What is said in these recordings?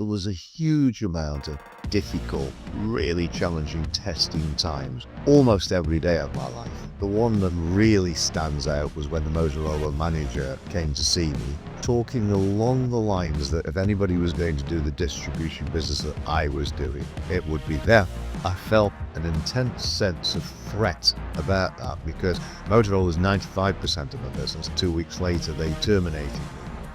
there was a huge amount of difficult, really challenging testing times almost every day of my life. The one that really stands out was when the Motorola manager came to see me, talking along the lines that if anybody was going to do the distribution business that I was doing, it would be them. I felt an intense sense of threat about that because Motorola was 95% of my business. 2 weeks later, they terminated me.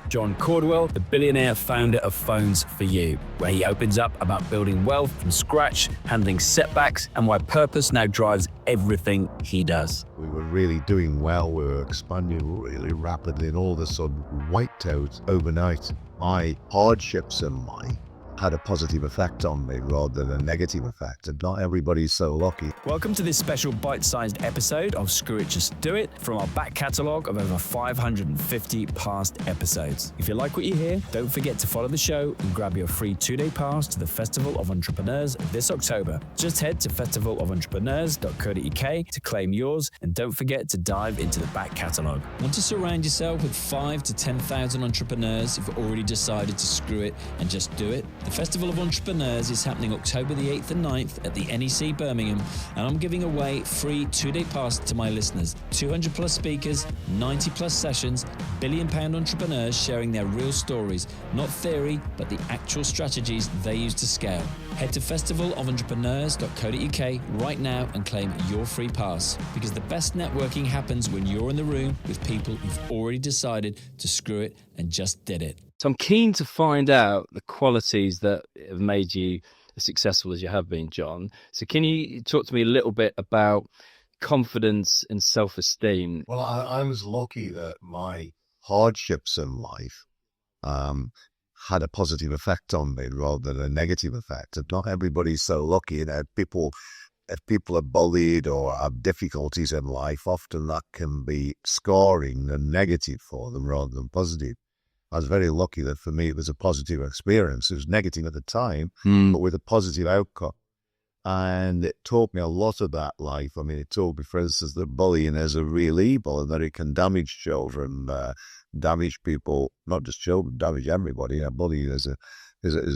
John Caudwell, the billionaire founder of Phones for You, where he opens up about building wealth from scratch, handling setbacks, and why purpose now drives everything he does. We were really doing well. We were expanding really rapidly, and all of a sudden, wiped out overnight. My hardships in life had a positive effect on me rather than a negative effect, and not everybody's so lucky. Welcome to this special bite-sized episode of Screw It, Just Do It from our back catalogue of over 550 past episodes. If you like what you hear, don't forget to follow the show and grab your free 2-day pass to the Festival of Entrepreneurs this October. Just head to festivalentrepreneurs.co.uk to claim yours, and don't forget to dive into the back catalogue. Want to surround yourself with 5,000 to 10,000 entrepreneurs who've already decided to screw it and just do it? The Festival of Entrepreneurs is happening October the 8th and 9th at the NEC Birmingham, and I'm giving away free 2-day pass to my listeners. 200 plus speakers, 90 plus sessions, billion-pound entrepreneurs sharing their real stories, not theory, but the actual strategies they use to scale. Head to festivalentrepreneurs.co.uk right now and claim your free pass, because the best networking happens when you're in the room with people who've already decided to screw it and just did it. So I'm keen to find out the qualities that have made you as successful as you have been, John. So can you talk to me a little bit about confidence and self-esteem? Well, I was lucky that my hardships in life had a positive effect on me rather than a negative effect. And not everybody's so lucky. If people are bullied or have difficulties in life, often that can be scarring and negative for them rather than positive. I was very lucky that for me it was a positive experience. It was negative at the time, but with a positive outcome. And it taught me a lot about life. I mean, it taught me, for instance, that bullying is a real evil and that it can damage children, damage people, not just children, damage everybody. Bullying is a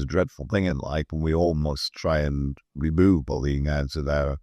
dreadful thing in life, and we all must try and remove bullying out of our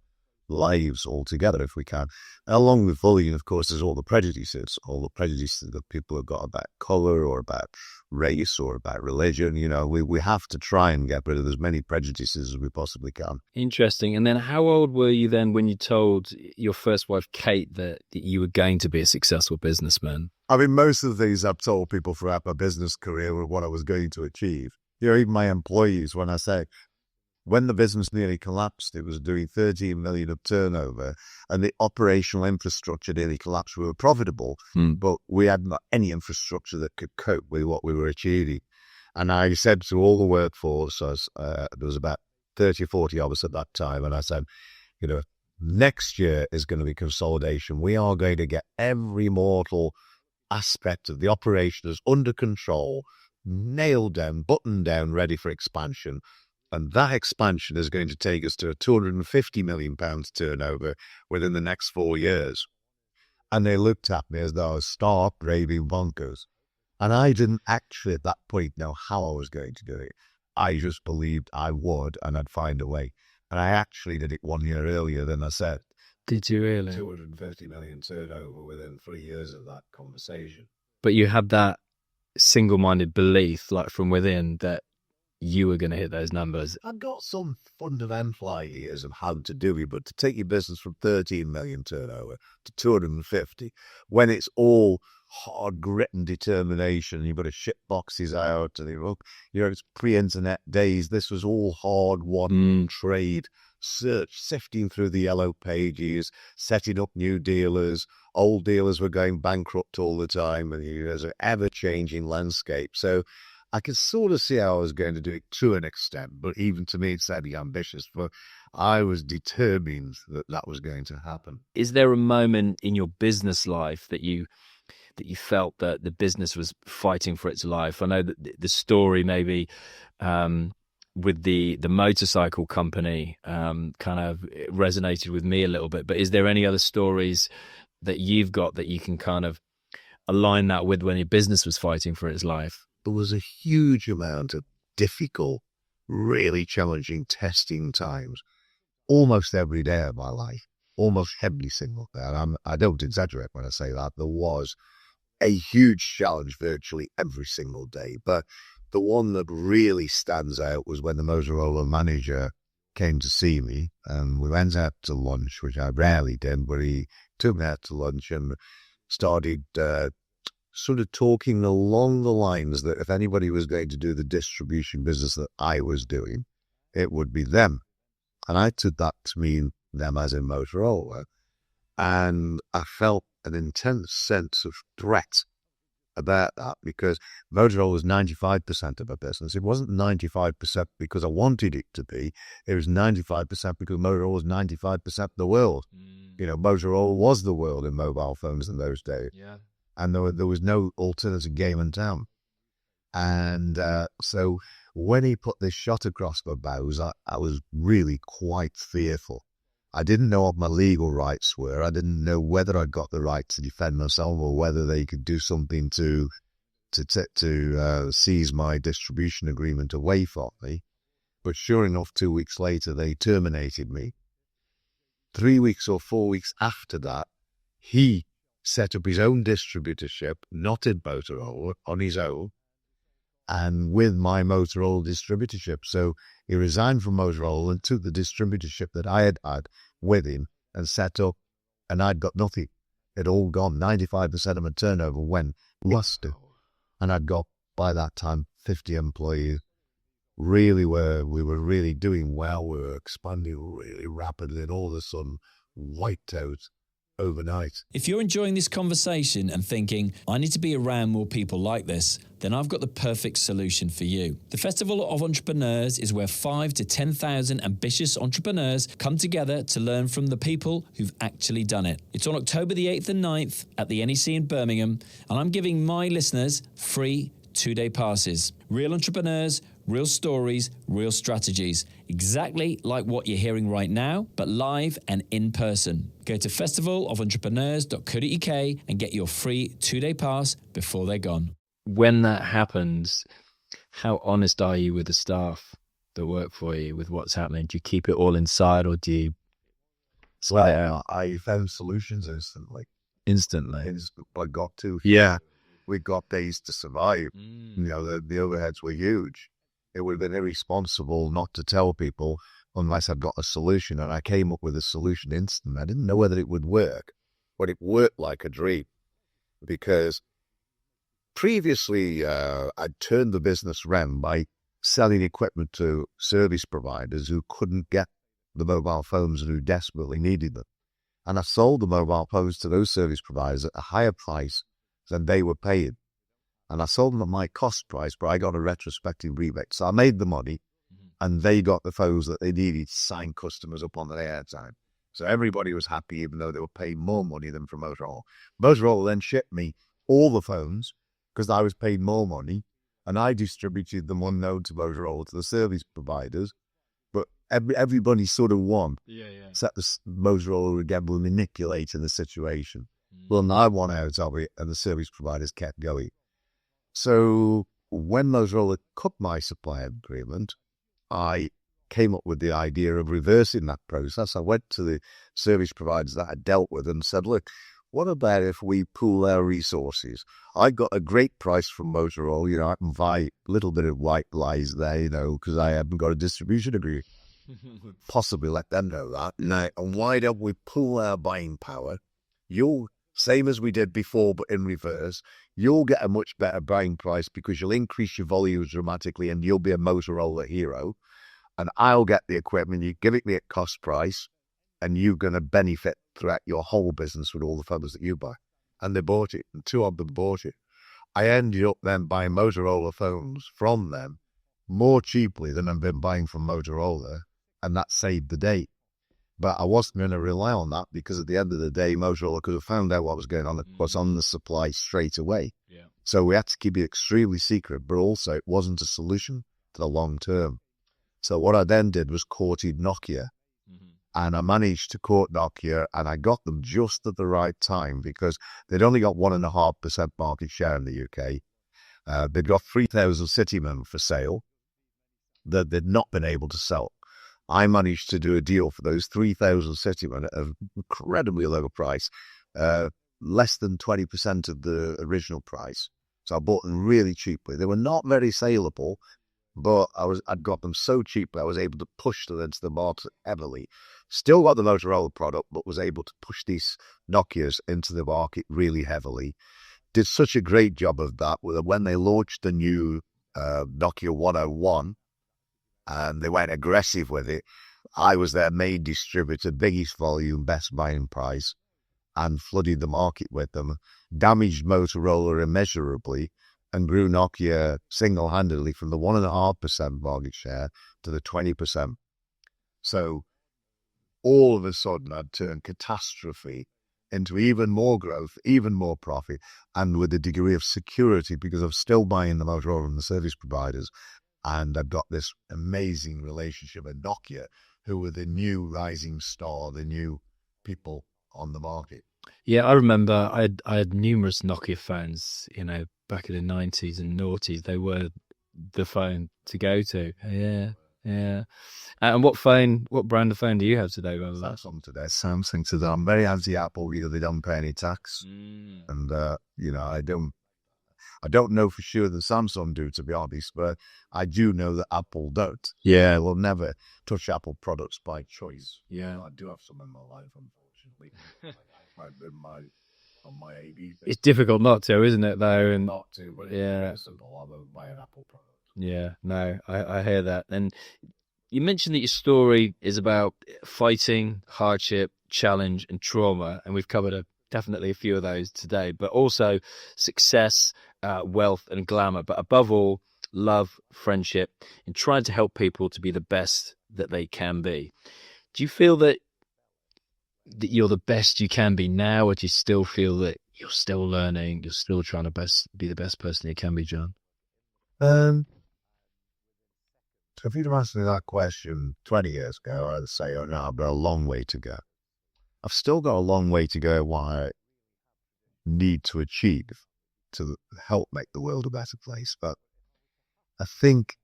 lives altogether if we can. Along with bullying, of course, there's all the prejudices that people have got about colour or about race or about religion. You know, we have to try and get rid of as many prejudices as we possibly can. Interesting. And then how old were you then when you told your first wife, Kate, that you were going to be a successful businessman? I mean, most of the things I've told people throughout my business career were what I was going to achieve. You know, even my employees, when I say, when the business nearly collapsed, it was doing 13 million of turnover and the operational infrastructure nearly collapsed. We were profitable, but we had not any infrastructure that could cope with what we were achieving. And I said to all the workforce, there was about 30 or 40 of us at that time, and I said, you know, next year is going to be consolidation. We are going to get every mortal aspect of the operation is under control, nailed down, buttoned down, ready for expansion. And that expansion is going to take us to a £250 million turnover within the next 4 years. And they looked at me as though I was stark, raving bonkers. And I didn't actually at that point know how I was going to do it. I just believed I would and I'd find a way. And I actually did it 1 year earlier than I said. Did you really? 250 million turnover within 3 years of that conversation. But you had that single-minded belief, like from within, that you were going to hit those numbers. I've got some fundamental ideas of how to do it, but to take your business from 13 million turnover to 250, when it's all hard grit and determination, you've got to ship boxes out, and you know, it's pre-internet days. This was all hard-won trade, search, sifting through the yellow pages, setting up new dealers. Old dealers were going bankrupt all the time, and there's an ever-changing landscape. So I could sort of see how I was going to do it to an extent, but even to me, it's slightly ambitious. But I was determined that that was going to happen. Is there a moment in your business life that you felt that the business was fighting for its life? I know that the story maybe with the motorcycle company kind of resonated with me a little bit. But is there any other stories that you've got that you can kind of align that with when your business was fighting for its life? There was a huge amount of difficult, really challenging testing times almost every day of my life, almost every single day. And I don't exaggerate when I say that. There was a huge challenge virtually every single day. But the one that really stands out was when the Motorola manager came to see me, and we went out to lunch, which I rarely did, but he took me out to lunch and started sort of talking along the lines that if anybody was going to do the distribution business that I was doing, it would be them. And I took that to mean them as in Motorola. And I felt an intense sense of threat about that, because Motorola was 95% of our business. It wasn't 95% because I wanted it to be. It was 95% because Motorola was 95% of the world. You know, Motorola was the world in mobile phones in those days. Yeah. And there was no alternative game in town. And so when he put this shot across my bows, I was really quite fearful. I didn't know what my legal rights were. I didn't know whether I got the right to defend myself or whether they could do something to seize my distribution agreement away from me. But sure enough, 2 weeks later, they terminated me. 3 weeks or 4 weeks after that, he set up his own distributorship, not in Motorola, on his own, and with my Motorola distributorship. So he resigned from Motorola and took the distributorship that I had with him and set up, and I'd got nothing. It all gone. 95% of my turnover went lost. And I'd got, by that time, 50 employees. We were really doing well. We were expanding really rapidly, and all of a sudden, wiped out overnight. If you're enjoying this conversation and thinking, I need to be around more people like this, then I've got the perfect solution for you. The Festival of Entrepreneurs is where 5,000 to 10,000 ambitious entrepreneurs come together to learn from the people who've actually done it. It's on October the 8th and 9th at the NEC in Birmingham, and I'm giving my listeners free 2-day passes. Real entrepreneurs, real stories, real strategies. Exactly like what you're hearing right now, but live and in person. Go to festivaloфentrepreneurs.co.uk and get your free 2-day pass before they're gone. When that happens, how honest are you with the staff that work for you with what's happening? Do you keep it all inside, or do you... Well, I found solutions instantly. I got to. Yeah. We got days to survive. You know, the overheads were huge. It would have been irresponsible not to tell people unless I'd got a solution, and I came up with a solution instantly. I didn't know whether it would work, but it worked like a dream, because previously I'd turned the business around by selling equipment to service providers who couldn't get the mobile phones and who desperately needed them. And I sold the mobile phones to those service providers at a higher price than they were paying. And I sold them at my cost price, but I got a retrospective rebate. So I made the money, and they got the phones that they needed to sign customers up on their airtime. So everybody was happy, even though they were paying more money than from Motorola. Motorola then shipped me all the phones because I was paid more money, and I distributed them unknown to Motorola to the service providers. But everybody sort of won. Except the Motorola again were manipulating the situation. Well, I won out of it, and the service providers kept going. So when Motorola cut my supply agreement, I came up with the idea of reversing that process. I went to the service providers that I dealt with and said, look, what about if we pool our resources? I got a great price from Motorola. You know, I can buy a little bit of white lies there, you know, because I haven't got a distribution agreement. Possibly let them know that. Now, and why don't we pool our buying power? Same as we did before, but in reverse, you'll get a much better buying price because you'll increase your volumes dramatically and you'll be a Motorola hero. And I'll get the equipment, you give it me at cost price, and you're going to benefit throughout your whole business with all the phones that you buy. And they bought it, and 2 of them bought it. I ended up then buying Motorola phones from them more cheaply than I've been buying from Motorola, and that saved the day. But I wasn't going to rely on that, because at the end of the day, Motorola could have found out what was going on, what's on the supply straight away. Yeah. So we had to keep it extremely secret, but also it wasn't a solution to the long term. So what I then did was courted Nokia, and I managed to court Nokia, and I got them just at the right time, because they'd only got 1.5% market share in the UK. They'd got 3,000 Citymen for sale, that they'd not been able to sell. I managed to do a deal for those 3,000 Citymen at an incredibly low price, less than 20% of the original price. So I bought them really cheaply. They were not very saleable, but I'd got them so cheaply I was able to push them into the market heavily. Still got the Motorola product, but was able to push these Nokias into the market really heavily. Did such a great job of that when they launched the new Nokia 101 and they went aggressive with it. I was their main distributor, biggest volume, best buying price, and flooded the market with them, damaged Motorola immeasurably, and grew Nokia single-handedly from the 1.5% market share to the 20%. So all of a sudden, I'd turned catastrophe into even more growth, even more profit, and with a degree of security because I'm still buying the Motorola from the service providers. And I've got this amazing relationship with Nokia, who were the new rising star, the new people on the market. Yeah, I remember I had numerous Nokia phones, back in the 90s and noughties. They were the phone to go to. Yeah. And what brand of phone do you have today? Samsung today. Samsung today. I'm very anti-Apple. They don't pay any tax. And, I don't know for sure that Samsung do, to be honest, but I do know that Apple don't. Yeah. I will never touch Apple products by choice. Yeah. I do have some in my life, unfortunately. on my AV. It's difficult not to, isn't it, though? And not to, but yeah. it's simple. I won't buy an Apple product. Yeah, no, I hear that. And you mentioned that your story is about fighting, hardship, challenge, and trauma, and we've covered definitely a few of those today, but also success, wealth, and glamour, but above all, love, friendship, and trying to help people to be the best that they can be. Do you feel that you're the best you can be now, or do you still feel that you're still learning, you're still trying to be the best person you can be, John? So if you'd have asked me that question 20 years ago, I'd say, oh no, I've got a long way to go. I've still got a long way to go what I need to achieve to help make the world a better place. But I think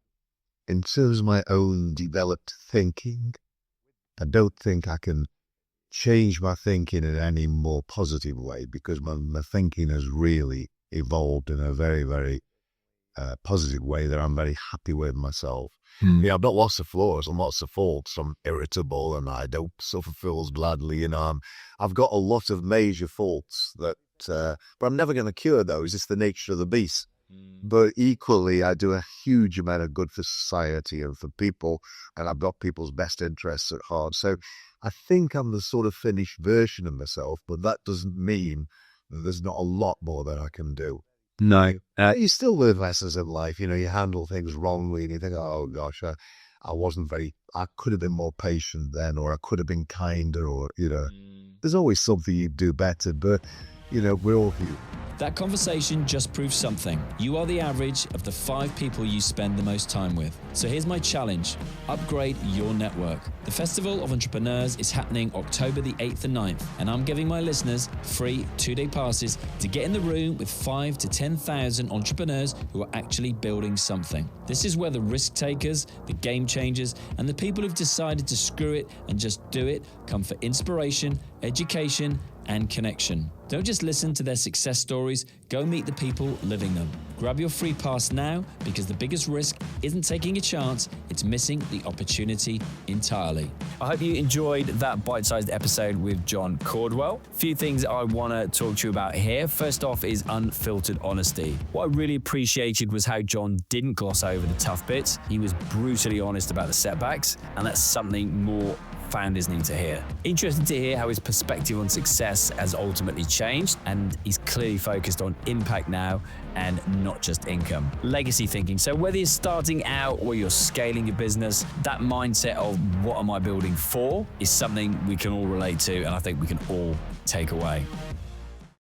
in terms of my own developed thinking, I don't think I can change my thinking in any more positive way because my thinking has really evolved in a very, very positive way that I'm very happy with myself. Yeah, I've got lots of flaws and lots of faults. I'm irritable and I don't suffer fools gladly. I've got a lot of major faults that, but I'm never going to cure those. It's the nature of the beast. But equally, I do a huge amount of good for society and for people, and I've got people's best interests at heart. So I think I'm the sort of finished version of myself, but that doesn't mean that there's not a lot more that I can do. No. You still learn lessons in life. You handle things wrongly and you think, oh gosh, I could have been more patient then, or I could have been kinder, or, there's always something you do better, but, we're all human. That conversation just proves something. You are the average of the 5 people you spend the most time with. So here's my challenge. Upgrade your network. The Festival of Entrepreneurs is happening October the 8th and 9th, and I'm giving my listeners free 2-day passes to get in the room with 5,000 to 10,000 entrepreneurs who are actually building something. This is where the risk takers, the game changers, and the people who've decided to screw it and just do it come for inspiration, education, and connection. Don't just listen to their success stories, go meet the people living them. Grab your free pass now, because the biggest risk isn't taking a chance, it's missing the opportunity entirely. I hope you enjoyed that bite-sized episode with John Caudwell. A few things I want to talk to you about here. First off is unfiltered honesty. What I really appreciated was how John didn't gloss over the tough bits. He was brutally honest about the setbacks, and that's something more founders need to hear. Interesting to hear how his perspective on success has ultimately changed, and he's clearly focused on impact now and not just income. Legacy thinking. So whether you're starting out or you're scaling your business, that mindset of what am I building for is something we can all relate to, and I think we can all take away.